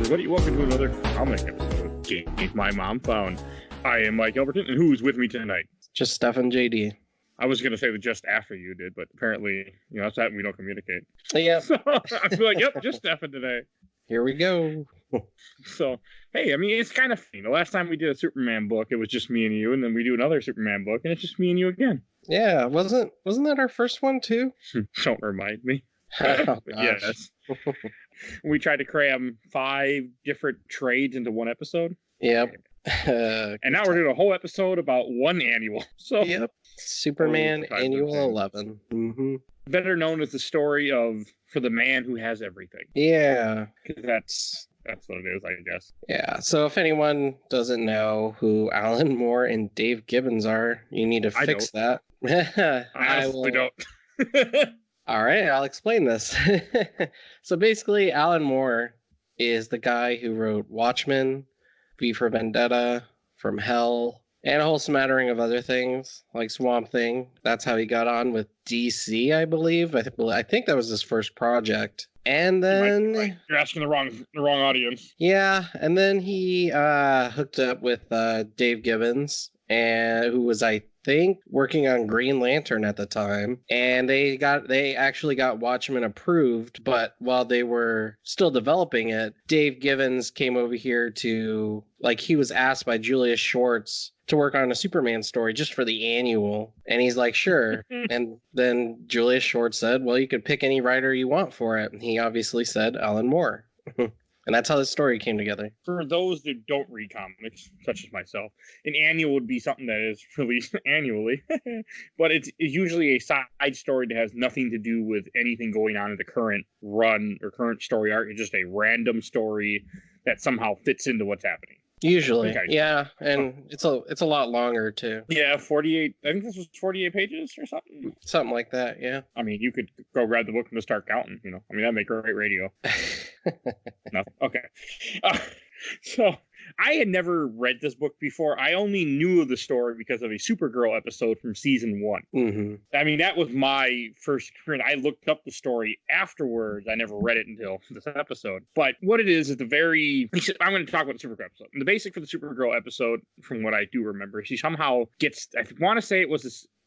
everybody. Welcome to another comic episode of Games My Mom Found. I am Mike Albertin, and who's with me tonight? Just Stefan JD. I was going to say the just after you did, but apparently, that's that we don't communicate. Yeah. So I feel like, yep, just Stefan today. Here we go. So, hey, I mean, it's kind of funny. The last time we did a Superman book, it was just me and you, and then we do another Superman book, and it's just me and you again. Yeah, wasn't that our first one too? Don't remind me. Oh, yes. We tried to cram 5 different trades into one episode. Yep. And now we're doing a whole episode about one annual. So yep. Superman Annual 11. Mm-hmm. Better known as the story of For the Man Who Has Everything. Yeah. That's what it is, I guess. Yeah. So if anyone doesn't know who Alan Moore and Dave Gibbons are, you need to fix that. I honestly don't. All right, I'll explain this. So basically, Alan Moore is the guy who wrote Watchmen, V for Vendetta, From Hell, and a whole smattering of other things, like Swamp Thing. That's how he got on with DC, I believe. I think that was his first project. And then... You're asking the wrong audience. Yeah, and then he hooked up with Dave Gibbons, who was, I think, working on Green Lantern at the time, and they actually got Watchmen approved, but while they were still developing it, Dave Gibbons came over here to, he was asked by Julius Schwartz to work on a Superman story just for the annual, and he's like, sure. And then Julius Schwartz said, well, you could pick any writer you want for it, and he obviously said Alan Moore. And that's how the story came together. For those that don't read comics, such as myself, an annual would be something that is released annually. But it's usually a side story that has nothing to do with anything going on in the current run or current story arc. It's just a random story that somehow fits into what's happening. Usually, yeah, and it's a lot longer too. Yeah, 48. I think this was 48 pages or something. Something like that, yeah. I mean, you could go grab the book and just start counting. I mean, that'd make great radio. Nothing. Okay. So I had never read this book before. I only knew of the story because of a Supergirl episode from season 1. Mm-hmm. I mean, that was my first experience. I looked up the story afterwards. I never read it until this episode. But what it is I'm going to talk about the Supergirl episode. And the basic for the Supergirl episode, from what I do remember, she somehow gets, I want to say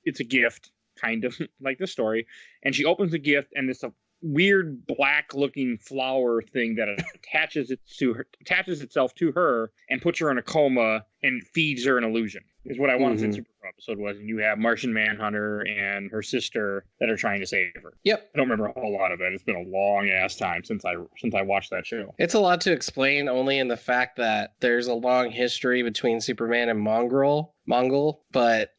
it's a gift, kind of like the story. And she opens the gift, and it's a weird black looking flower thing that attaches itself to her and puts her in a coma and feeds her an illusion, is what I wanted in Supergirl episode was. And you have Martian Manhunter and her sister that are trying to save her. Yep. I don't remember a whole lot of it. It's been a long ass time since I watched that show. It's a lot to explain, only in the fact that there's a long history between Superman and Mongol, but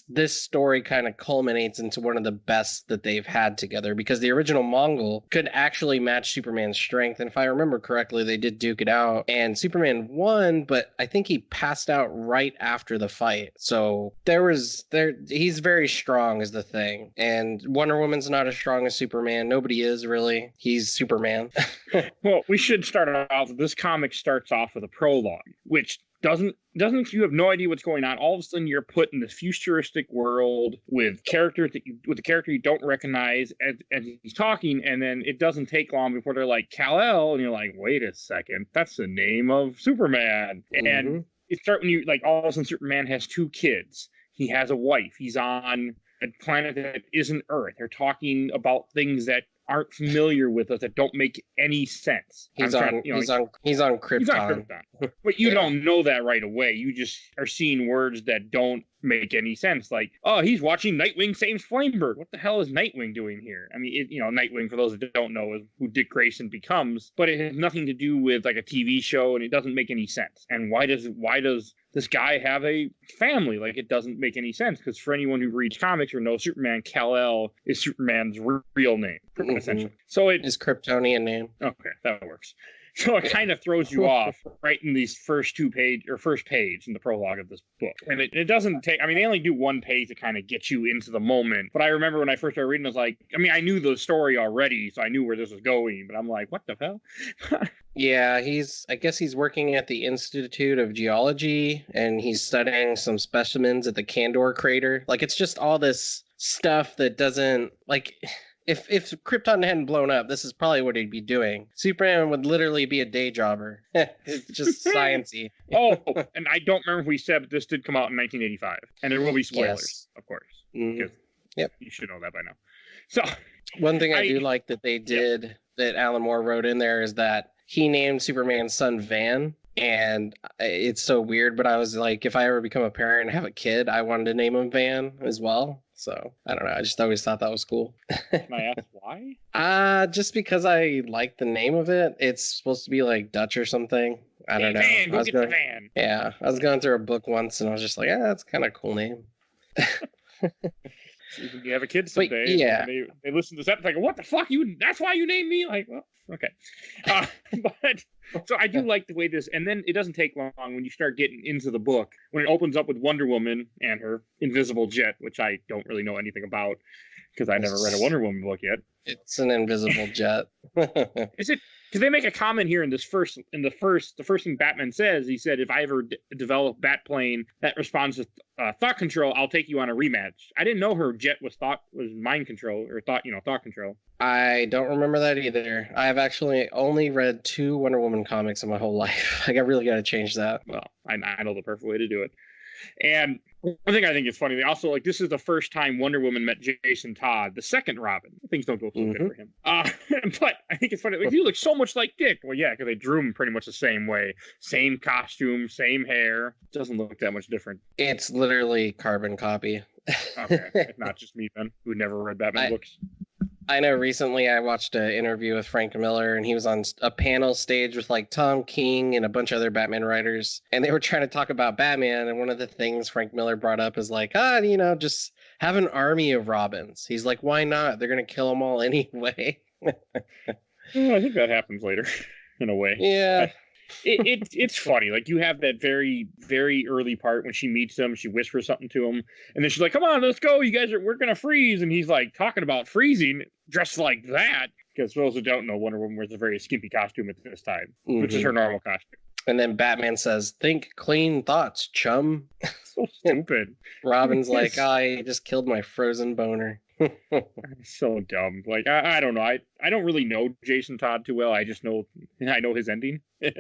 this story kind of culminates into one of the best that they've had together, because the original Mongol could actually match Superman's strength, and if I remember correctly, they did duke it out, and Superman won, but I think he passed out right after the fight. So he's very strong is the thing, and Wonder Woman's not as strong as Superman. Nobody is really. He's Superman. Well, we should start off. This comic starts off with a prologue, which doesn't you have no idea what's going on. All of a sudden you're put in this futuristic world with the character you don't recognize as he's talking, and then it doesn't take long before they're like, Kal-El, and you're like, wait a second, that's the name of Superman. And it starts when you all of a sudden Superman has 2 kids. He has a wife. He's on a planet that isn't Earth. They're talking about things that aren't familiar with us, that don't make any sense. He's on Krypton. But you don't know that right away. You just are seeing words that don't make any sense. Like, oh, he's watching Nightwing saves Flamebird. What the hell is Nightwing doing here? I mean, Nightwing, for those that don't know, is who Dick Grayson becomes, but it has nothing to do with a TV show, and it doesn't make any sense. And why does this guy have a family? It doesn't make any sense, because for anyone who reads comics or knows Superman, Kal-El is Superman's real name, essentially. So his Kryptonian name. Okay, that works. So it kind of throws you off right in these first page in the prologue of this book. And it doesn't take, they only do 1 page to kind of get you into the moment. But I remember when I first started reading, I was like, I knew the story already, so I knew where this was going. But I'm like, what the hell? Yeah, I guess he's working at the Institute of Geology, and he's studying some specimens at the Kandor crater. It's just all this stuff that doesn't, if Krypton hadn't blown up, this is probably what he'd be doing. Superman would literally be a day jobber. It's just sciencey. Oh, and I don't remember if we said, but this did come out in 1985, and there will be spoilers, of course. Yep, you should know that by now. So, one thing I do like that they did that Alan Moore wrote in there is that he named Superman's son Van. And it's so weird, but I was like, if I ever become a parent and have a kid, I wanted to name him Van as well. So I don't know. I just always thought that was cool. Can I ask why? Just because I like the name of it. It's supposed to be like Dutch or something. I don't know. Van, go get the van. Yeah, I was going through a book once, and I was just like, that's kind of a cool name. You have a kid someday. Yeah, they listen to this episode, like, what the fuck? That's why you named me? Like, well, okay. But so I do like the way this, and then it doesn't take long when you start getting into the book, when it opens up with Wonder Woman and her invisible jet, which I don't really know anything about because I never read a Wonder Woman book yet. It's an invisible jet. Is it? Because they make a comment here in the first thing Batman says, he said, if I ever develop Batplane that responds to thought control, I'll take you on a rematch. I didn't know her jet was mind control or thought control. I don't remember that either. I've actually only read 2 Wonder Woman comics in my whole life. I really got to change that. Well, I know the perfect way to do it. And one thing I think is funny, they also, like, this is the first time Wonder Woman met Jason Todd, the second Robin. Things don't go so good for him. But I think it's funny. Like, you look so much like Dick. Well, yeah, because they drew him pretty much the same way. Same costume, same hair. Doesn't look that much different. It's literally carbon copy. Okay, not just me, then, who never read Batman books. I know recently I watched an interview with Frank Miller, and he was on a panel stage with like Tom King and a bunch of other Batman writers, and they were trying to talk about Batman, and one of the things Frank Miller brought up is like, just have an army of Robins. He's like, why not? They're going to kill them all anyway. I think that happens later, in a way. Yeah. It's funny. Like, you have that very, very early part when she meets him, she whispers something to him, and then she's like, come on, let's go, we're gonna freeze, and he's like talking about freezing dressed like that, because for those who don't know, Wonder Woman wears a very skimpy costume at this time, which is her normal costume. And then Batman says, think clean thoughts, chum. So stupid. Robin's like, I just killed my frozen boner. So dumb. Like, I don't know. I don't really know Jason Todd too well. I just know his ending. But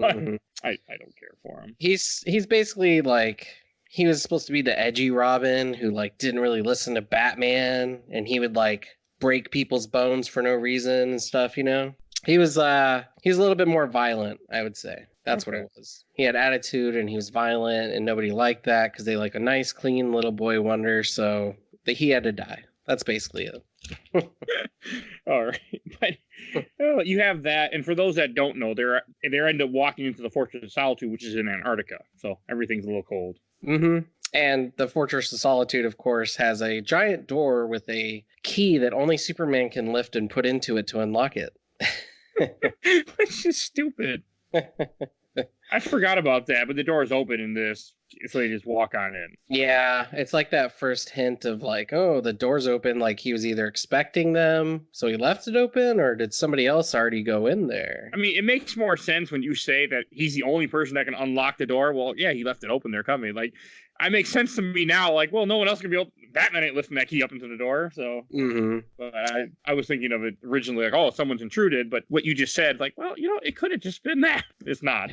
I don't care for him. He's basically like, he was supposed to be the edgy Robin who like didn't really listen to Batman, and he would like break people's bones for no reason and stuff, He was a little bit more violent, I would say. That's what it was. He had attitude and he was violent, and nobody liked that because they like a nice, clean little boy wonder, so he had to die. That's basically it. All right. But you have that, and for those that don't know, they end up walking into the Fortress of Solitude, which is in Antarctica, so everything's a little cold. And the Fortress of Solitude, of course, has a giant door with a key that only Superman can lift and put into it to unlock it. Which is stupid. I forgot about that, but the door is open in this, so they just walk on in. Yeah, it's like that first hint of like, oh, the door's open, like he was either expecting them, so he left it open, or did somebody else already go in there? I mean, it makes more sense when you say that he's the only person that can unlock the door. Well, yeah, he left it open, they're coming. Like, it makes sense to me now, like, well, no one else can be able, Batman ain't lifting that key up into the door, so. But I was thinking of it originally like, oh, someone's intruded, but what you just said, like, well, it could have just been that. It's not.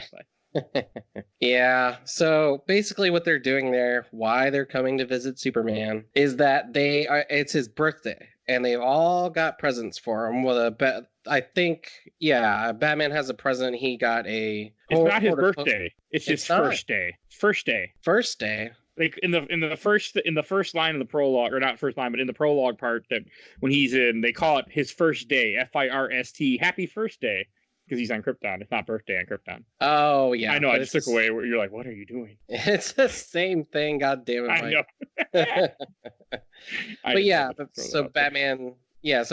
Yeah, so basically what they're doing there, why they're coming to visit Superman, is that it's his birthday, and they've all got presents for him. I think, Batman has a present. He got a... It's not his birthday. It's his first day. First day. First day? Like in the first line of the prologue, or not first line, but in the prologue part, that when he's in, they call it his first day, FIRST, happy first day. Because he's on Krypton. It's not birthday on Krypton. Oh, yeah. I know. I just took away where you're like, what are you doing? It's the same thing. God damn it, Mike. I know. So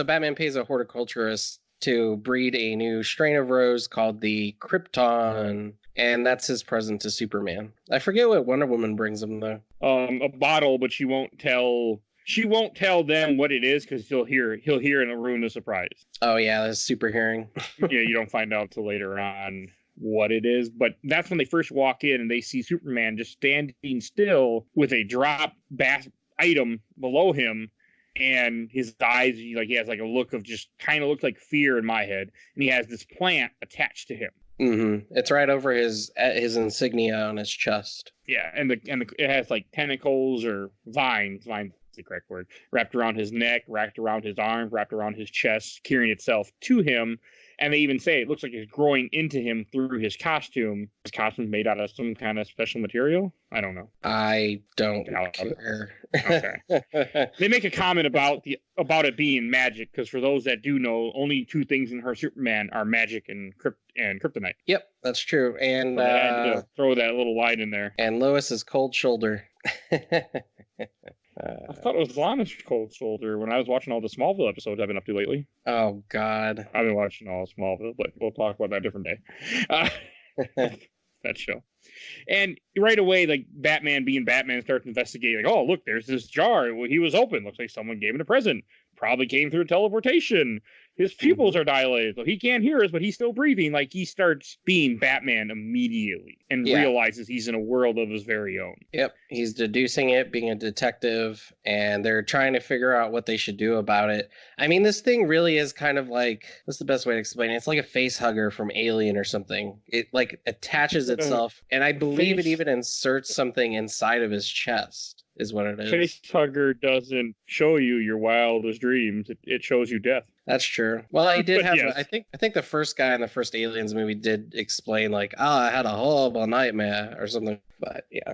Batman pays a horticulturist to breed a new strain of rose called the Krypton, and that's his present to Superman. I forget what Wonder Woman brings him, though. A bottle, but she won't tell them what it is, because he'll hear and it'll ruin the surprise. Oh yeah, that's super hearing. Yeah, you don't find out till later on what it is, but that's when they first walk in and they see Superman just standing still with a drop item below him, and his eyes, he has like a look of just kind of looks like fear in my head, and he has this plant attached to him. It's right over his insignia on his chest. Yeah, and it has like tentacles or vines is the correct word, wrapped around his neck, wrapped around his arms, wrapped around his chest, carrying itself to him. And they even say it looks like it's growing into him through his costume. His costume's made out of some kind of special material. I don't know. I don't care. Okay. They make a comment about it being magic, because for those that do know, only two things in her Superman are magic and kryptonite. Yep, that's true. And so I had to throw that little line in there. And Lois's cold shoulder. I thought it was Lana's cold shoulder when I was watching all the Smallville episodes I've been up to lately. Oh, God. I've been watching all Smallville, but we'll talk about that a different day. That show. And right away, like, Batman being Batman starts investigating. Like, oh, look, there's this jar. Well, he was open. Looks like someone gave him a present. Probably came through teleportation. His pupils are dilated, so he can't hear us, but he's still breathing. Like, he starts being Batman immediately and realizes he's in a world of his very own. Yep, he's deducing it, being a detective, and they're trying to figure out what they should do about it. I mean, this thing really is kind of like, what's the best way to explain it? It's like a face hugger from Alien or something. It, like, attaches itself, and I believe it even inserts something inside of his chest. Is what it is. Face hugger doesn't show you your wildest dreams. It shows you death. That's true. Well, I did have. Yes. I think the first guy in the first Aliens movie did explain like, I had a horrible nightmare or something. But yeah.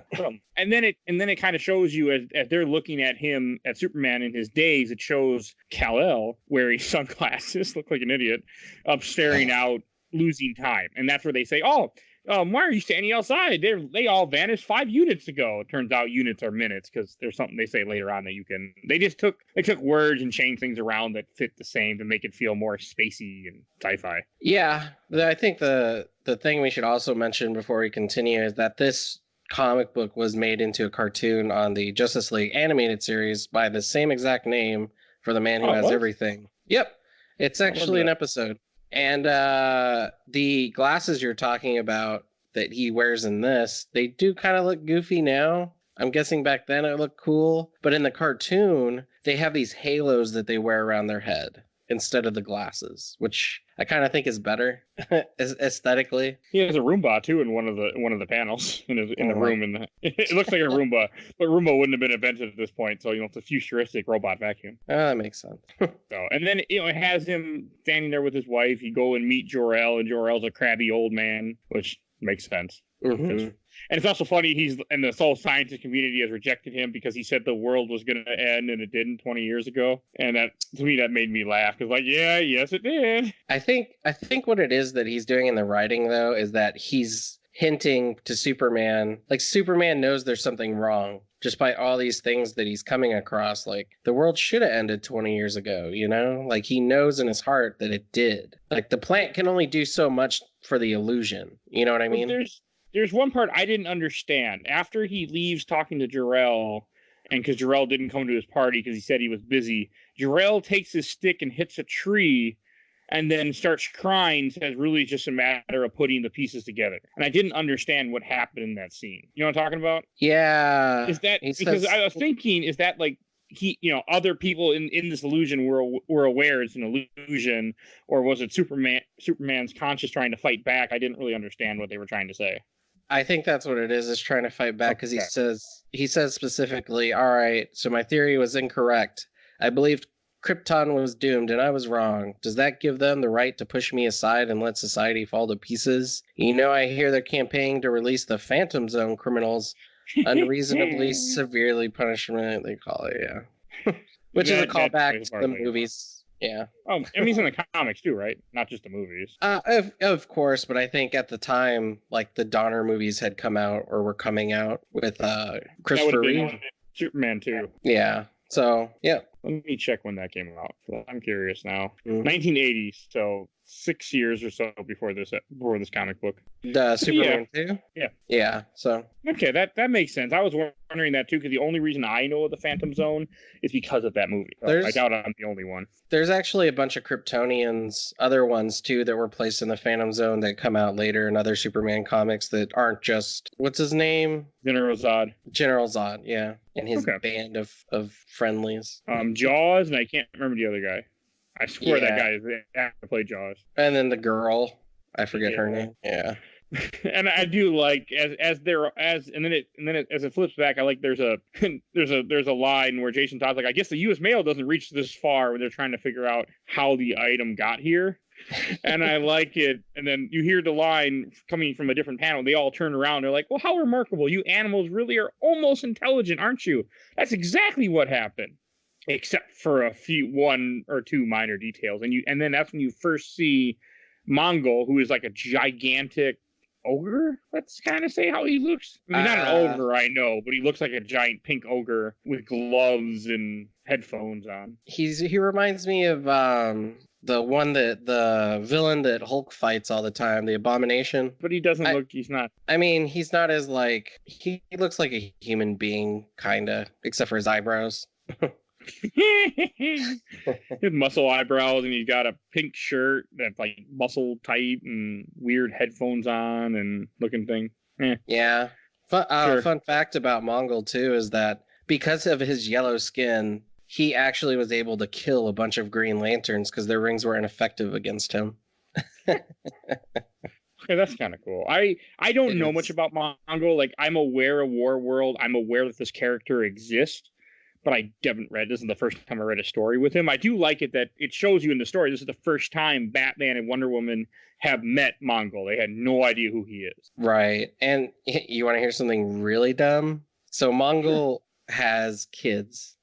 And then it kind of shows you as they're looking at him, at Superman in his days. It shows Kal-El wearing sunglasses, look like an idiot, up staring out, losing time, and that's where they say, oh. Why are you standing outside? They all vanished 5 units ago. It turns out units are minutes, because there's something they say later on that you can. They took words and changed things around that fit the same to make it feel more spacey and sci-fi. Yeah, I think the thing we should also mention before we continue is that this comic book was made into a cartoon on the Justice League animated series by the same exact name for the man who has everything. Yep, it's actually an episode. And the glasses you're talking about that he wears in this, they do kind of look goofy now. I'm guessing back then it looked cool. But in the cartoon, they have these halos that they wear around their head instead of the glasses, which I kind of think is better aesthetically. He has a Roomba too in one of the panels in the room. It looks like a Roomba, but Roomba wouldn't have been invented at this point. So it's a futuristic robot vacuum. Oh, that makes sense. And then it has him standing there with his wife. You go and meet Jor-El, and Jor-El's a crabby old man, which makes sense. Mm-hmm. And it's also funny, the whole scientist community has rejected him because he said the world was going to end and it didn't 20 years ago. And that, to me, that made me laugh, because yes, it did. I think what it is that he's doing in the writing, though, is that he's hinting to Superman, like Superman knows there's something wrong just by all these things that he's coming across. Like, the world should have ended 20 years ago, like he knows in his heart that it did. Like, the plant can only do so much for the illusion. You know what I mean? There's one part I didn't understand. After he leaves talking to Jor-El, and because Jor-El didn't come to his party because he said he was busy, Jor-El takes his stick and hits a tree and then starts crying, says really just a matter of putting the pieces together. And I didn't understand what happened in that scene. You know what I'm talking about? Yeah. Is that because I was thinking, is that like he, other people in this illusion were aware it's an illusion, or was it Superman's conscious trying to fight back? I didn't really understand what they were trying to say. I think that's what it is trying to fight back, because he says specifically, all right, so my theory was incorrect. I believed Krypton was doomed and I was wrong. Does that give them the right to push me aside and let society fall to pieces? I hear they're campaigning to release the Phantom Zone criminals unreasonably severely punishment, they call it, yeah. Which is a callback to the movies. Yeah. Oh, and he's in the comics too, right? Not just the movies. Of course, but I think at the time, like, the Donner movies had come out or were coming out with Christopher Reeve. Superman 2. Yeah. So, yeah. Let me check when that came out. I'm curious now. 1980s, so 6 years or so before this comic book. The Superman 2? Yeah. Yeah, so. Okay, that makes sense. I was wondering that too, because the only reason I know of the Phantom Zone is because of that movie. So I doubt I'm the only one. There's actually a bunch of Kryptonians, other ones too, that were placed in the Phantom Zone that come out later in other Superman comics that aren't just, what's his name? General Zod. General Zod, yeah. And his band of friendlies. Jaws, and I can't remember the other guy. I swear that guy is to play Jaws. And then the girl, I forget her name. Yeah. And I do like as it flips back, I like there's a line where Jason Todd's like, I guess the U.S. mail doesn't reach this far when they're trying to figure out how the item got here. And I like it. And then you hear the line coming from a different panel. They all turn around. They're like, well, how remarkable. You animals really are almost intelligent, aren't you? That's exactly what happened. Except for one or two minor details. And then that's when you first see Mongol, who is like a gigantic ogre. Let's kind of say how he looks. I mean, not an ogre, I know, but he looks like a giant pink ogre with gloves and headphones on. He reminds me of the villain that Hulk fights all the time, the Abomination. But he doesn't he's not. I mean, he's not as like, he looks like a human being, kind of, except for his eyebrows. His muscle eyebrows, and he's got a pink shirt that's like muscle tight and weird headphones on and looking thing. Yeah. Fun fact about Mongol too is that because of his yellow skin, he actually was able to kill a bunch of Green Lanterns because their rings were ineffective against him. Okay, that's kind of cool. I don't know much about Mongol. Like, I'm aware of Warworld. I'm aware that this character exists, but I haven't read. This is the first time I read a story with him. I do like it that it shows you in the story. This is the first time Batman and Wonder Woman have met Mongol. They had no idea who he is. Right. And you want to hear something really dumb? So Mongol has kids.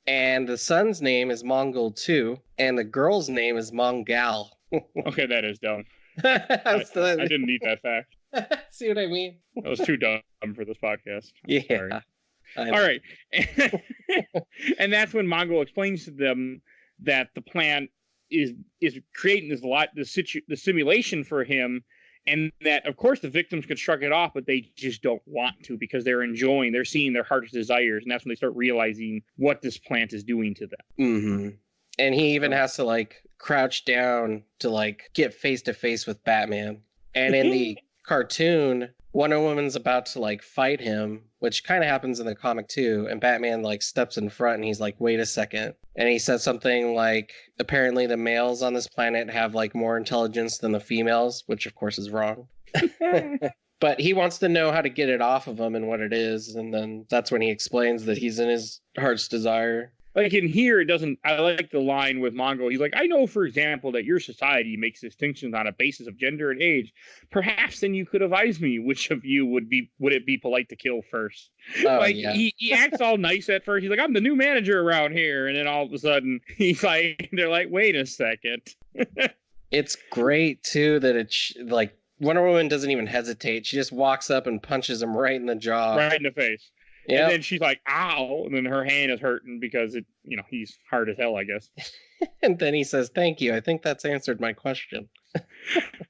And the son's name is Mongol 2, and the girl's name is Mongal. Okay, that is dumb. I didn't need that fact. See what I mean? That was too dumb for this podcast. Yeah. Sorry. All right. And that's when Mongol explains to them that the plan is creating the simulation for him, and that, of course, the victims could shrug it off, but they just don't want to because they're seeing their heart's desires, and that's when they start realizing what this plant is doing to them. Mm-hmm. And he even has to, like, crouch down to, like, get face-to-face with Batman. And in the cartoon, Wonder Woman's about to, like, fight him, which kind of happens in the comic too, and Batman, like, steps in front and he's like, wait a second. And he says something like, apparently the males on this planet have, like, more intelligence than the females, which of course is wrong. But he wants to know how to get it off of him and what it is, and then that's when he explains that he's in his heart's desire. Like in here, it doesn't. I like the line with Mongol. He's like, I know, for example, that your society makes distinctions on a basis of gender and age. Perhaps then you could advise me which of you would it be polite to kill first. Oh, like, yeah. he acts all nice at first. He's like, I'm the new manager around here, and then all of a sudden he's like, they're like, wait a second. It's great too that it's like Wonder Woman doesn't even hesitate. She just walks up and punches him right in the jaw, right in the face. Yep. And then she's like, ow. And then her hand is hurting because he's hard as hell, I guess. And then he says, thank you. I think that's answered my question.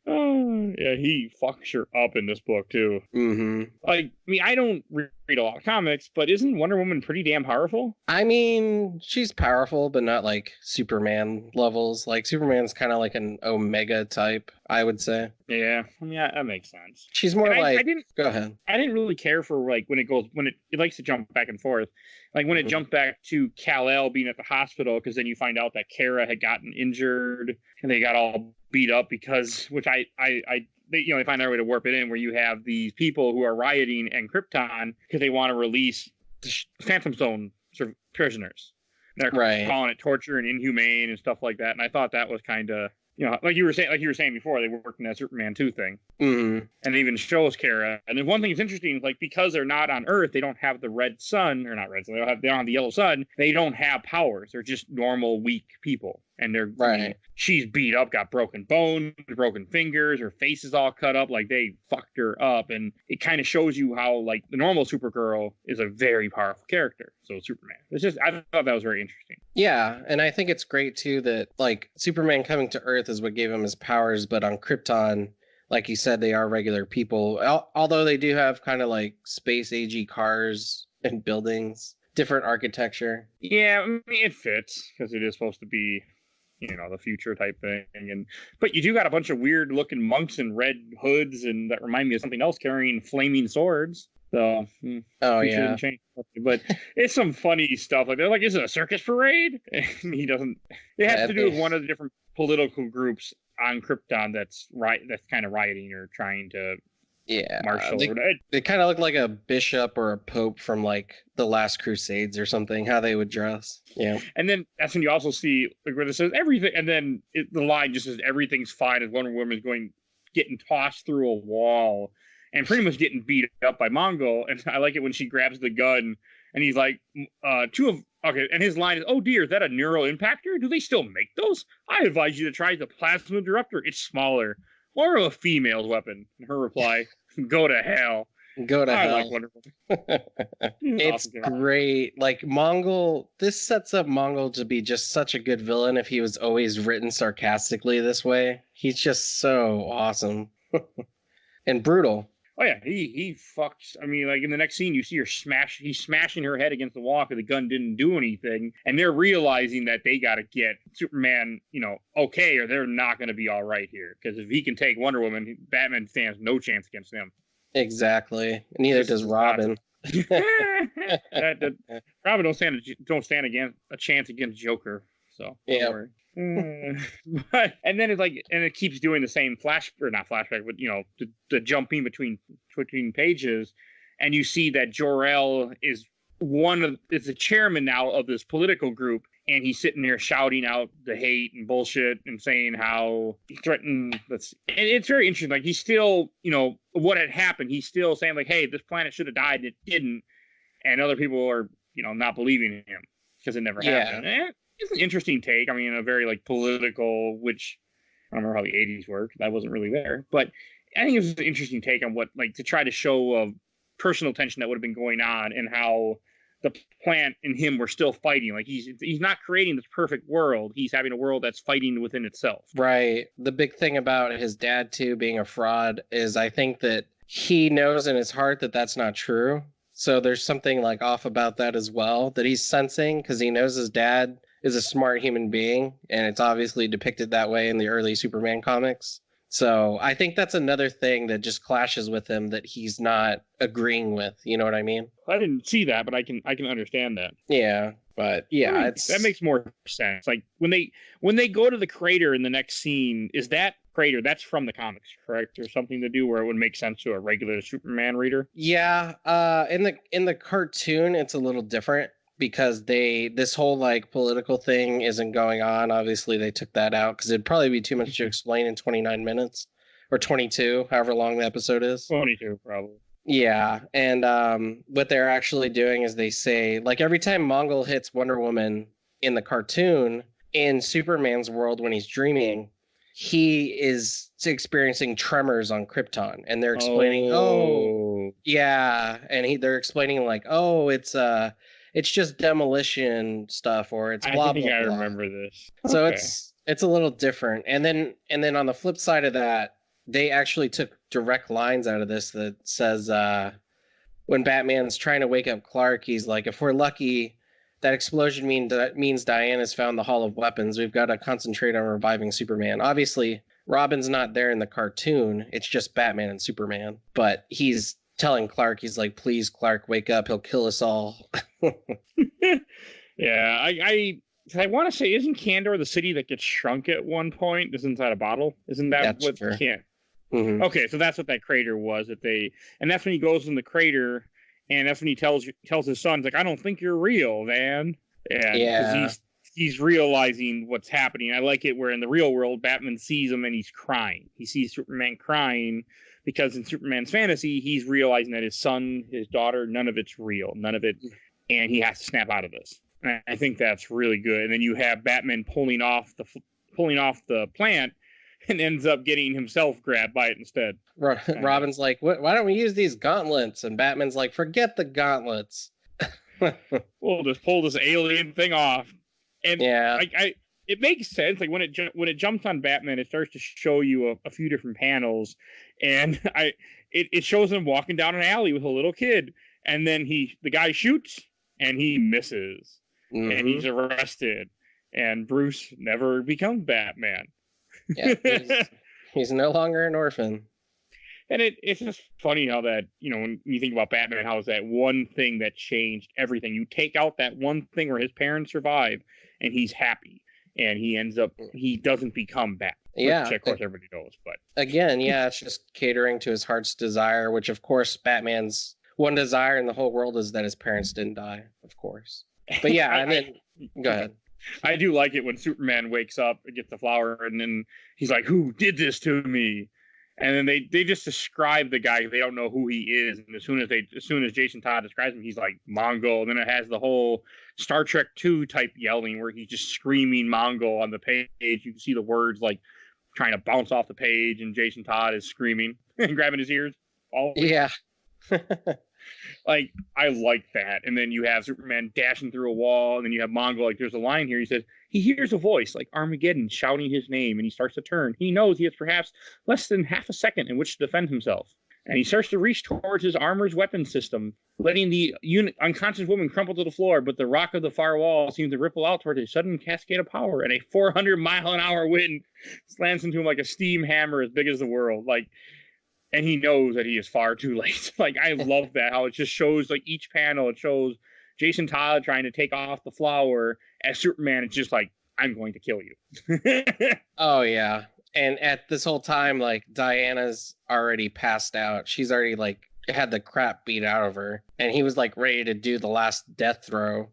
Yeah, he fucks her up in this book, too. Mm-hmm. Like, I mean, I don't read a lot of comics, but isn't Wonder Woman pretty damn powerful? I mean, she's powerful, but not like Superman levels. Like, Superman's kind of like an Omega type, I would say. Yeah, that makes sense. She's more go ahead. I didn't really care for, like, when it likes to jump back and forth. Like, when it jumped back to Kal-El being at the hospital, because then you find out that Kara had gotten injured, and they got all beat up because, which they find their way to warp it in, where you have these people who are rioting in Krypton because they want to release the Phantom Zone prisoners. They're calling it torture and inhumane and stuff like that. And I thought that was kind of, like you were saying before, they worked in that Superman 2 thing. Mm-hmm. And it even shows Kara. And then one thing that's interesting is, like, because they're not on Earth, they don't have the red sun, or not red sun, they don't have the yellow sun. They don't have powers. They're just normal, weak people. and they're Right. She's beat up, got broken bones, broken fingers, her face is all cut up, like they fucked her up. And it kind of shows you how like the normal Supergirl is a very powerful character. So Superman, it's just, I thought that was very interesting. Yeah, and I think it's great too that like Superman coming to Earth is what gave him his powers, but on Krypton, like you said, they are regular people. Although they do have kind of like space agey cars and buildings, different architecture. Yeah, I mean, it fits because it is supposed to be, the future type thing. But you do got a bunch of weird looking monks in red hoods, and that remind me of something else carrying flaming swords. So, yeah. change. But it's some funny stuff. Like they're like, "Is it a circus parade?" And he doesn't. It has to do with one of the different political groups on Krypton that's kind of rioting or trying to marshal. They kind of look like a bishop or a pope from like the Last Crusades or something. How they would dress. Yeah. And then that's when you also see like where this says everything, and then the line just says everything's fine as Wonder Woman is getting tossed through a wall and pretty much getting beat up by Mongol. And I like it when she grabs the gun and he's like, and his line is, "Oh dear, is that a neural impactor? Do they still make those? I advise you to try the plasma disruptor. It's smaller. Or a female's weapon." And her reply, "Go to hell." Go to hell. I like Wonder Woman. It's great. Like Mongol, this sets up Mongol to be just such a good villain if he was always written sarcastically this way. He's just so awesome. And brutal. Oh yeah, he fucks. I mean, like in the next scene, you see her he's smashing her head against the wall because the gun didn't do anything, and they're realizing that they got to get Superman, okay, or they're not going to be all right here. Because if he can take Wonder Woman, Batman stands no chance against him. Exactly. Neither does Robin. Robin don't stand against a chance against Joker. So yeah. But and then it's like, and it keeps doing the same not flashback, but the jumping between pages, and you see that Jor-El is the chairman now of this political group, and he's sitting there shouting out the hate and bullshit and saying how he threatened. And it's very interesting. Like he's still, what had happened. He's still saying like, "Hey, this planet should have died, and it didn't," and other people are, not believing in him because it never happened. It's an interesting take. I mean, a very like political, which I don't remember how the 80s worked. I wasn't really there, but I think it was an interesting take on what, like, to try to show a personal tension that would have been going on and how the plant and him were still fighting. Like he's not creating this perfect world. He's having a world that's fighting within itself. Right. The big thing about his dad too being a fraud is I think that he knows in his heart that that's not true. So there's something like off about that as well that he's sensing because he knows his dad is a smart human being, and it's obviously depicted that way in the early Superman comics. So I think that's another thing that just clashes with him that he's not agreeing with. You know what I mean? I didn't see that, but I can understand that. Yeah, but yeah, that makes more sense. Like when they go to the crater in the next scene, is that crater that's from the comics, correct? Or something to do where it would make sense to a regular Superman reader? Yeah, in the cartoon, it's a little different. Because this whole like political thing isn't going on. Obviously, they took that out because it'd probably be too much to explain in 29 minutes or 22, however long the episode is. 22, probably. Yeah, and what they're actually doing is they say like every time Mongol hits Wonder Woman in the cartoon, in Superman's world when he's dreaming, he is experiencing tremors on Krypton, and they're explaining, they're explaining like, it's just demolition stuff, or it's blah, I think blah, I blah. remember this. So it's a little different. And then on the flip side of that, they actually took direct lines out of this that says when Batman's trying to wake up Clark, he's like, if we're lucky, that explosion means Diana's found the Hall of Weapons. We've got to concentrate on reviving Superman. Obviously, Robin's not there in the cartoon. It's just Batman and Superman. But he's telling Clark, he's like, please, Clark, wake up. He'll kill us all. Yeah, I want to say, isn't Kandor the city that gets shrunk at one point? That's inside a bottle? Isn't that's what can't? Mm-hmm. Okay, so that's what that crater was and that's when he goes in the crater, and that's when he tells his son, like, I don't think you're real, man. Yeah, because he's realizing what's happening. I like it where in the real world, Batman sees him and he's crying. He sees Superman crying because in Superman's fantasy, he's realizing that his son, his daughter, none of it's real, none of it, and he has to snap out of this. And I think that's really good. And then you have Batman pulling off the plant and ends up getting himself grabbed by it instead. Robin's like, why don't we use these gauntlets? And Batman's like, forget the gauntlets. We'll just pull this alien thing off. And yeah, it makes sense. Like when it jumps on Batman, it starts to show you a few different panels, and it shows him walking down an alley with a little kid, and then the guy shoots and he misses, and he's arrested, and Bruce never becomes Batman. Yeah, he's no longer an orphan. And it's just funny how that, when you think about Batman, how is that one thing that changed everything? You take out that one thing where his parents survive and he's happy and he doesn't become Batman. Yeah. Which of course everybody knows, but again, yeah, it's just catering to his heart's desire, which of course Batman's one desire in the whole world is that his parents didn't die, of course. But yeah, go ahead. I do like it when Superman wakes up and gets the flower and then he's like, who did this to me? And then they just describe the guy. They don't know who he is. And as soon as Jason Todd describes him, he's like Mongol. And then it has the whole Star Trek 2 type yelling where he's just screaming Mongol on the page. You can see the words like trying to bounce off the page, and Jason Todd is screaming and grabbing his ears. Yeah. Like, I like that. And then you have Superman dashing through a wall, and then you have Mongol. Like, there's a line here. He says, he hears a voice like Armageddon shouting his name, and he starts to turn. He knows he has perhaps less than half a second in which to defend himself. And he starts to reach towards his armor's weapon system, letting the unconscious woman crumple to the floor, but the rock of the far wall seems to ripple out toward a sudden cascade of power, and a 400-mile-an-hour wind slams into him like a steam hammer as big as the world. Like, and he knows that he is far too late. Like, I love that, how it just shows, like, each panel, it shows Jason Todd trying to take off the flower as Superman. It's just like, I'm going to kill you. Oh, yeah. And at this whole time, like, Diana's already passed out. She's already, like, had the crap beat out of her. And he was, like, ready to do the last death throw.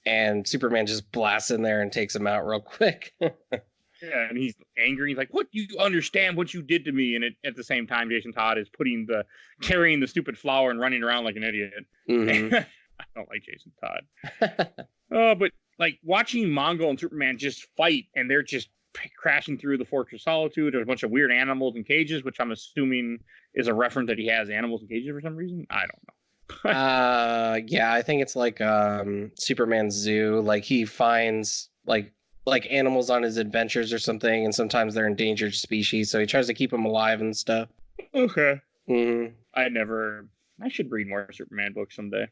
And Superman just blasts in there and takes him out real quick. Yeah, and he's angry. He's like, "What? You understand what you did to me?" And at the same time, Jason Todd is carrying the stupid flower and running around like an idiot. Mm-hmm. I don't like Jason Todd. But like watching Mongol and Superman just fight, and they're just crashing through the Fortress of Solitude. There's a bunch of weird animals in cages, which I'm assuming is a reference that he has animals in cages for some reason. I don't know. Yeah, I think it's like Superman's zoo. Like he finds like animals on his adventures or something, and sometimes they're endangered species, so he tries to keep them alive and stuff. Okay. Mm-hmm. I should read more Superman books someday.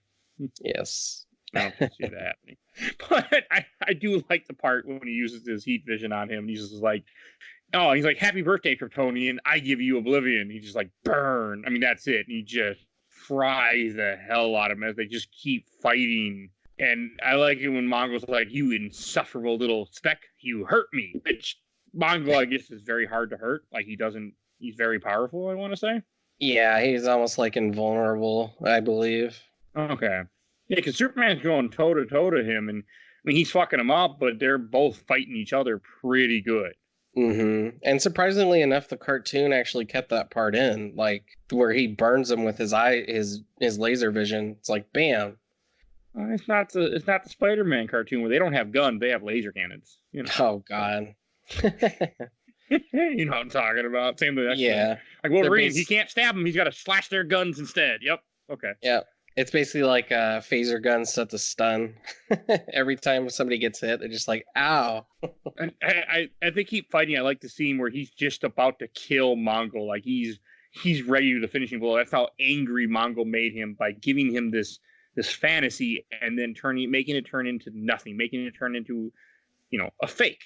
Yes. I don't see that happening. But I do like the part when he uses his heat vision on him. He's just like, oh, he's like, happy birthday, Kryptonian. I give you oblivion. He's just like, burn. I mean, that's it. And he just fries the hell out of him as they just keep fighting. And I like it when Mongol's like, you insufferable little speck, you hurt me. Which Mongol, I guess, is very hard to hurt. Like, he's very powerful, I want to say. Yeah, he's almost like invulnerable, I believe. Okay. Yeah, because Superman's going toe-to-toe to him, and I mean, he's fucking him up, but they're both fighting each other pretty good. Mm-hmm. And surprisingly enough, the cartoon actually kept that part in, like, where he burns him with his laser vision. It's like, bam. It's not the Spider-Man cartoon where they don't have guns; they have laser cannons. You know? Oh God. You know what I'm talking about. Same thing. Yeah. Like Wolverine, he can't stab him; he's got to slash their guns instead. Yep. Okay. Yeah. It's basically like a phaser gun set to stun. Every time somebody gets hit, they're just like, ow. And as they keep fighting, I like the scene where he's just about to kill Mongol. Like he's ready to the finishing blow. That's how angry Mongol made him by giving him this fantasy and then making it turn into nothing, making it turn into, a fake.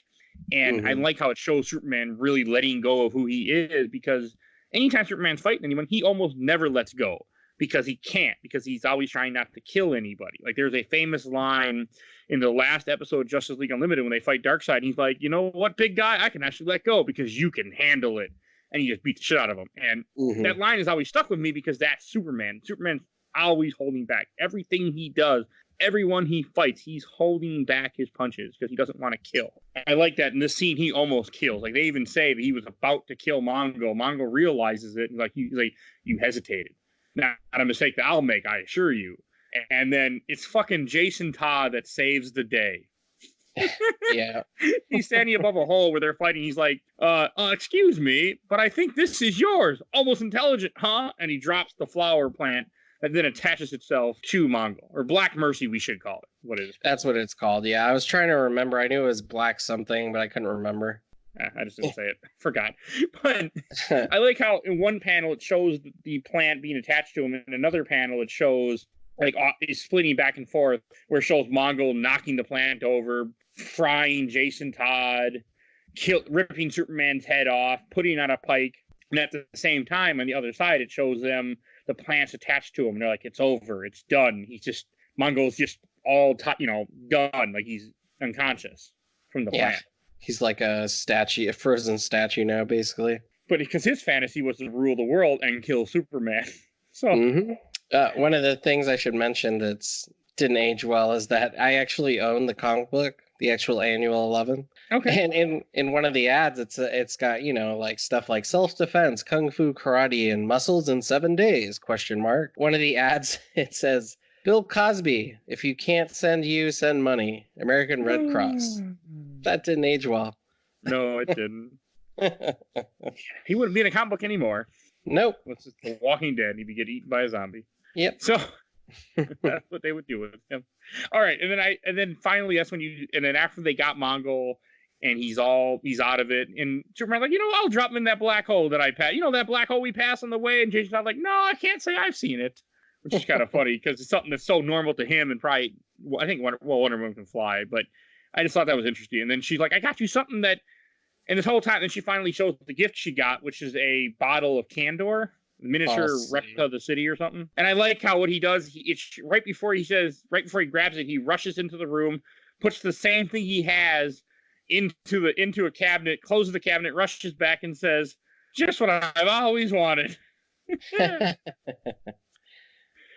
And I like how it shows Superman really letting go of who he is, because anytime Superman's fighting anyone, he almost never lets go. Because he can't, because he's always trying not to kill anybody. Like there's a famous line in the last episode of Justice League Unlimited when they fight Darkseid. He's like, you know what, big guy, I can actually let go because you can handle it. And he just beats the shit out of him. And that line has always stuck with me because that's Superman. Superman's always holding back. Everything he does, everyone he fights, he's holding back his punches because he doesn't want to kill. I like that in this scene, he almost kills. Like they even say that he was about to kill Mongol. Mongol realizes it. And he's like, you hesitated. Not a mistake that I'll make, I assure you. And then it's fucking Jason Todd that saves the day. Yeah. He's standing above a hole where they're fighting. He's like, excuse me, but I think this is yours. Almost intelligent, huh? And he drops the flower plant that then attaches itself to Mongol, or Black Mercy, we should call it. What is it? That's what it's called. Yeah, I was trying to remember. I knew it was Black something, but I couldn't remember. I just didn't say it. Forgot. But I like how in one panel it shows the plant being attached to him. In another panel it shows like it's splitting back and forth, where it shows Mongol knocking the plant over, frying Jason Todd, ripping Superman's head off, putting on a pike. And at the same time, on the other side, it shows them the plants attached to him. And they're like, it's over. It's done. Mongol's just all, done. Like he's unconscious from the plant. He's like a statue, a frozen statue now, basically. But because his fantasy was to rule the world and kill Superman. So one of the things I should mention that didn't age well is that I actually own the comic book, the actual annual 11. Okay. And in one of the ads, it's got, like stuff like self-defense, kung fu, karate, and muscles in 7 days, ? One of the ads, it says, Bill Cosby, if you can't send you, send money. American Red Cross. That didn't age well. No, it didn't. He wouldn't be in a comic book anymore. Nope. It's just The Walking Dead. He'd get eaten by a zombie. Yep. So that's what they would do with him. All right, and then finally that's when then after they got Mongol and he's out of it, and Superman's like, I'll drop him in that black hole that I passed. That black hole we passed on the way, and Jason's like, no, I can't say I've seen it. Which is kind of funny because it's something that's so normal to him, and probably I think Wonder Woman can fly, but I just thought that was interesting. And then she's like, I got you something that, and this whole time, then she finally shows the gift she got, which is a bottle of Candor, miniature replica of the city or something. And I like how what he does, it's right before he grabs it, he rushes into the room, puts the same thing he has into a cabinet, closes the cabinet, rushes back and says, just what I've always wanted.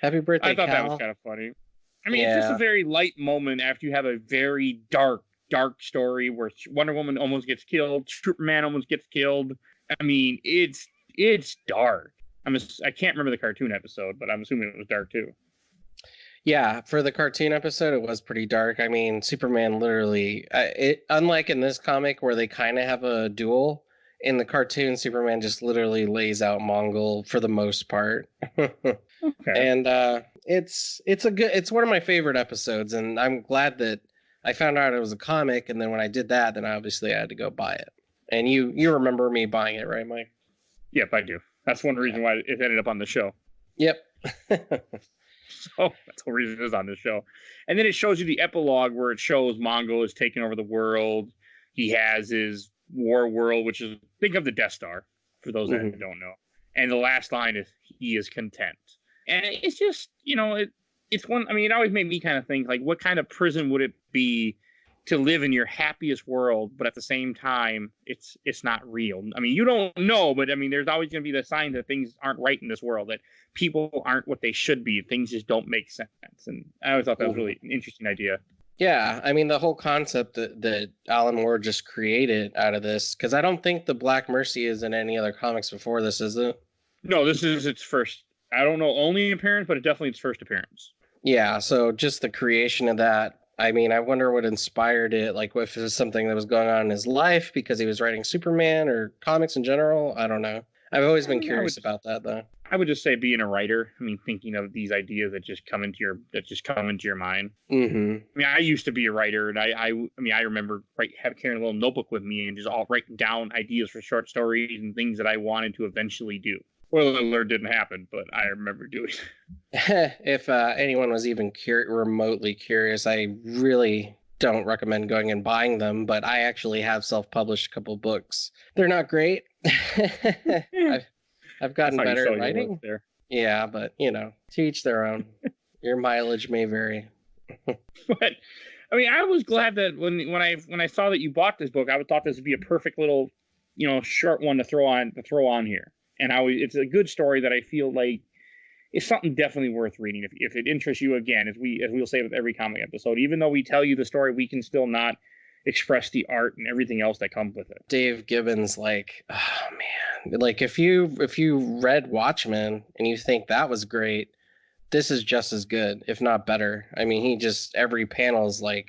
Happy birthday, I thought Cal. that was kind of funny. I mean, it's just a very light moment after you have a very dark story where Wonder Woman almost gets killed, Superman almost gets killed. I mean, it's dark. I can't remember the cartoon episode, but I'm assuming it was dark too. Yeah, for the cartoon episode, it was pretty dark. I mean, Superman literally, unlike in this comic where they kind of have a duel, in the cartoon, Superman just literally lays out Mongol for the most part. Okay. And it's one of my favorite episodes, and I'm glad that I found out it was a comic, and then when I did that, then obviously I had to go buy it. And you remember me buying it, right, Mike? Yep, I do. That's one reason why it ended up on the show. Yep. So that's the reason it is on the show. And then it shows you the epilogue where it shows Mongol is taking over the world. He has his war world, which is, think of the Death Star, for those that don't know. And the last line is, he is content. And it's just, it's one, I mean, it always made me kind of think, like, what kind of prison would it be to live in your happiest world, but at the same time, it's not real. I mean, you don't know, but I mean, there's always going to be the sign that things aren't right in this world, that people aren't what they should be. Things just don't make sense. And I always thought that was really an interesting idea. Yeah, I mean, the whole concept that Alan Moore just created out of this, because I don't think the Black Mercy is in any other comics before this, is it? No, this is its first, I don't know, only appearance, but definitely its first appearance. Yeah, so just the creation of that, I mean, I wonder what inspired it, like if it was something that was going on in his life because he was writing Superman or comics in general. I don't know. I've always been curious about that, though. I would just say being a writer. I mean, thinking of these ideas that just come into your mind. Mm-hmm. I mean, I used to be a writer, and I remember carrying a little notebook with me and just all writing down ideas for short stories and things that I wanted to eventually do. Spoiler alert, didn't happen, but I remember doing it. If anyone was even remotely curious, I really don't recommend going and buying them, but I actually have self-published a couple books. They're not great. I've gotten better at writing. Yeah, but to each their own. Your mileage may vary. But I mean, I was glad that when I saw that you bought this book, I thought this would be a perfect little, short one to throw on here. And it's a good story that I feel like is something definitely worth reading if it interests you. Again, as we'll say with every comic episode, even though we tell you the story, we can still not express the art and everything else that comes with it. Dave Gibbons, like, oh man, like if you read Watchmen and you think that was great, this is just as good, if not better. I mean, he just every panel is like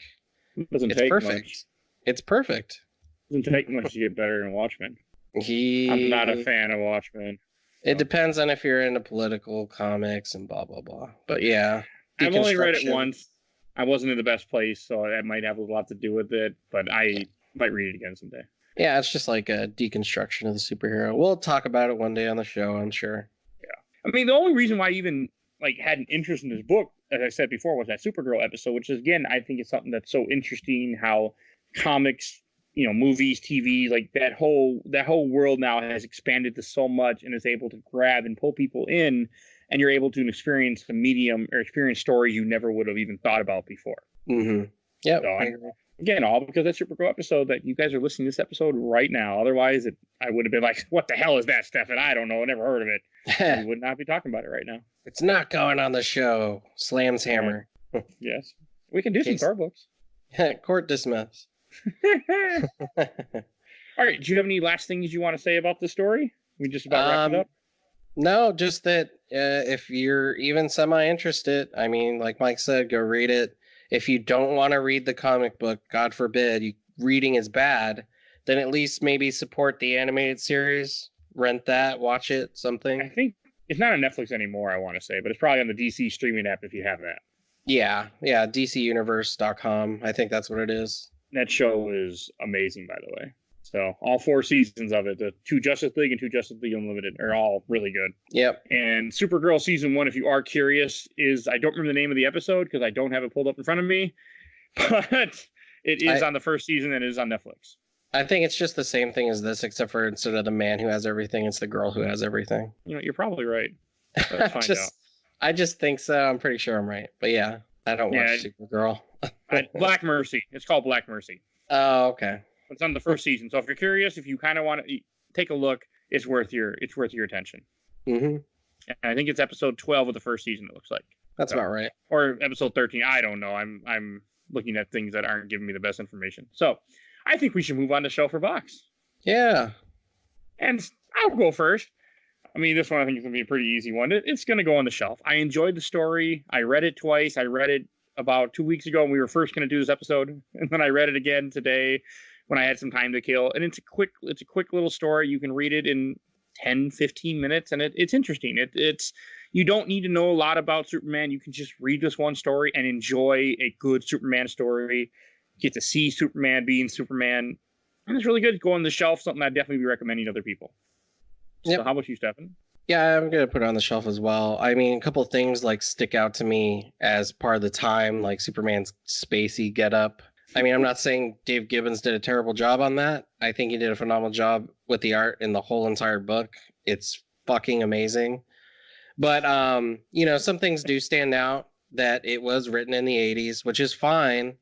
Doesn't it's take perfect. much. It's perfect. Doesn't take much to get better than Watchmen. He I'm not a fan of Watchmen. It depends on if you're into political comics and blah blah blah. But yeah, I've only read it deconstruction. once. I wasn't in the best place, so that might have a lot to do with it. But I might read it again someday. Yeah, it's just like a deconstruction of the superhero. We'll talk about it one day on the show, I'm sure. I mean, the only reason why I even like had an interest in this book, as I said before, was that Supergirl episode, which is, again, I think it's something that's so interesting how comics, movies, TV, like that whole world now has expanded to so much and is able to grab and pull people in, and you're able to experience the medium or experience stories you never would have even thought about before. Mm-hmm. Yeah. So again, all because that Supergirl episode that you guys are listening to this episode right now. Otherwise, I would have been like, what the hell is that, Stefan? I don't know. I never heard of it. We would not be talking about it right now. It's not going on the show. Slams hammer. Yes. We can do some Thor books. Court dismissed. All right. Do you have any last things you want to say about the story? We just about wrap it up? No, just that if you're even semi-interested, I mean, like Mike said, go read it. If you don't want to read the comic book, God forbid, reading is bad, then at least maybe support the animated series. Rent that, watch it, something. I think it's not on Netflix anymore, I want to say, but it's probably on the DC streaming app if you have that. Yeah, DCUniverse.com. I think that's what it is. That show is amazing, by the way. So all 4 seasons of it, the 2 Justice League and 2 Justice League Unlimited, are all really good. Yep. And Supergirl season 1, if you are curious, is, I don't remember the name of the episode because I don't have it pulled up in front of me, but it is on the first season and it is on Netflix. I think it's just the same thing as this, except for instead of the man who has everything, it's the girl who has everything. You're probably right. Let's find out. I just think so. I'm pretty sure I'm right. But yeah, I don't watch Supergirl. Black Mercy. It's called Black Mercy. Oh, okay. It's on the first season. So if you're curious, if you kind of want to take a look, it's worth your attention. Mm-hmm. And I think it's episode 12 of the first season, it looks like. That's about right. Or episode 13. I don't know. I'm looking at things that aren't giving me the best information. So I think we should move on to Shelf or Box. Yeah. And I'll go first. I mean, this one I think is going to be a pretty easy one. It's going to go on the shelf. I enjoyed the story. I read it twice. I read it about 2 weeks ago when we were first going to do this episode. And then I read it again today when I had some time to kill. And it's a quick little story. You can read it in 10, 15 minutes. And it's interesting. It's you don't need to know a lot about Superman. You can just read this one story and enjoy a good Superman story. Get to see Superman being Superman. And it's really good to go on the shelf. Something I'd definitely be recommending to other people. Yep. So how about you, Stefan? Yeah, I'm going to put it on the shelf as well. I mean, a couple of things like stick out to me as part of the time, like Superman's spacey getup. I mean, I'm not saying Dave Gibbons did a terrible job on that. I think he did a phenomenal job with the art in the whole entire book. It's fucking amazing. But, some things do stand out that it was written in the 80s, which is fine.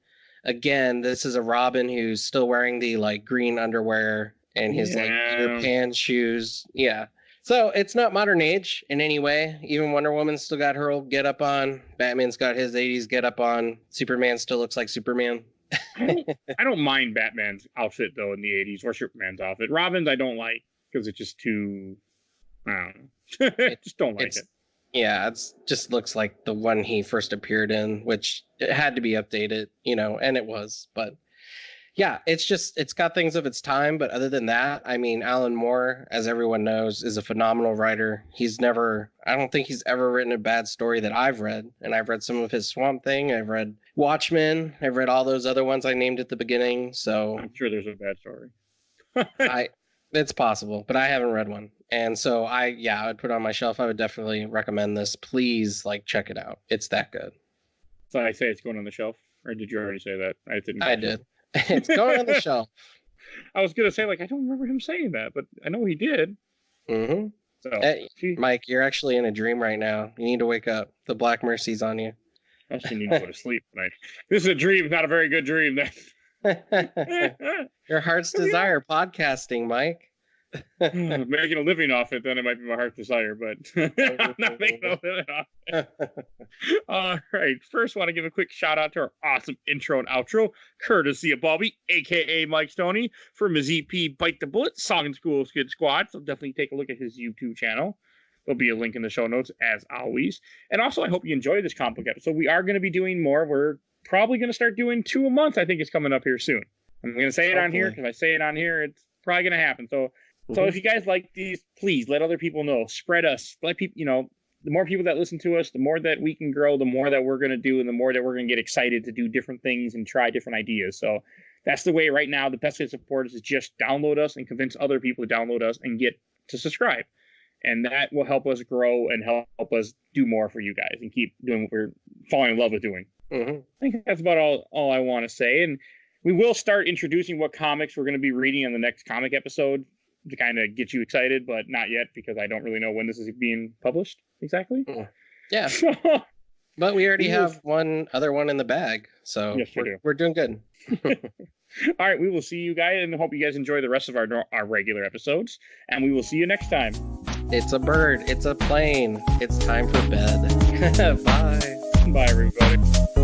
Again, this is a Robin who's still wearing the green underwear and his Peter Pan shoes. Yeah. So it's not modern age in any way. Even Wonder Woman still got her old get up on. Batman's got his 80s get up on. Superman still looks like Superman. I don't mind Batman's outfit though in the 80s or Superman's outfit. Robin's I don't like because it's just too, I don't know. I just don't like it. Yeah, it just looks like the one he first appeared in, which it had to be updated, and it was. But yeah, it's got things of its time. But other than that, I mean, Alan Moore, as everyone knows, is a phenomenal writer. I don't think he's ever written a bad story that I've read. And I've read some of his Swamp Thing. I've read Watchmen. I've read all those other ones I named at the beginning. So I'm sure there's a bad story. It's possible, but I haven't read one. And so I would put it on my shelf. I would definitely recommend this. Please, check it out. It's that good. So I say it's going on the shelf, or did you already say that? I did. It's going on the shelf. I was going to say, I don't remember him saying that, but I know he did. Mm-hmm. So, Mike, you're actually in a dream right now. You need to wake up. The Black Mercy's on you. I actually need to go to sleep tonight. This is a dream, not a very good dream. Your heart's desire, podcasting, Mike. Making a living off it, then it might be my heart's desire, but I'm not making a living off it. All right. First, want to give a quick shout out to our awesome intro and outro, courtesy of Bobby, aka Mike Stoney, from his EP Bite the Bullet, Song and School Skid Squad. So definitely take a look at his YouTube channel. There'll be a link in the show notes as always. And also, I hope you enjoy this comic book episode. We are going to be doing more. We're probably going to start doing 2 a month. I think it's coming up here soon. I'm going to say it on here because if I say it on here, it's probably going to happen. So if you guys like these, please let other people know. Spread us. Let people, the more people that listen to us, the more that we can grow, the more that we're going to do, and the more that we're going to get excited to do different things and try different ideas. So that's the way right now. The best way to support us is just download us and convince other people to download us and get to subscribe. And that will help us grow and help us do more for you guys and keep doing what we're falling in love with doing. I think that's about all I want to say. And we will start introducing what comics we're going to be reading on the next comic episode to kind of get you excited, but not yet because I don't really know when this is being published exactly. Yeah. But we already have one other one in the bag. So yes, we're doing good. All right. We will see you guys and hope you guys enjoy the rest of our regular episodes. And we will see you next time. It's a bird. It's a plane. It's time for bed. Bye. Bye, everybody.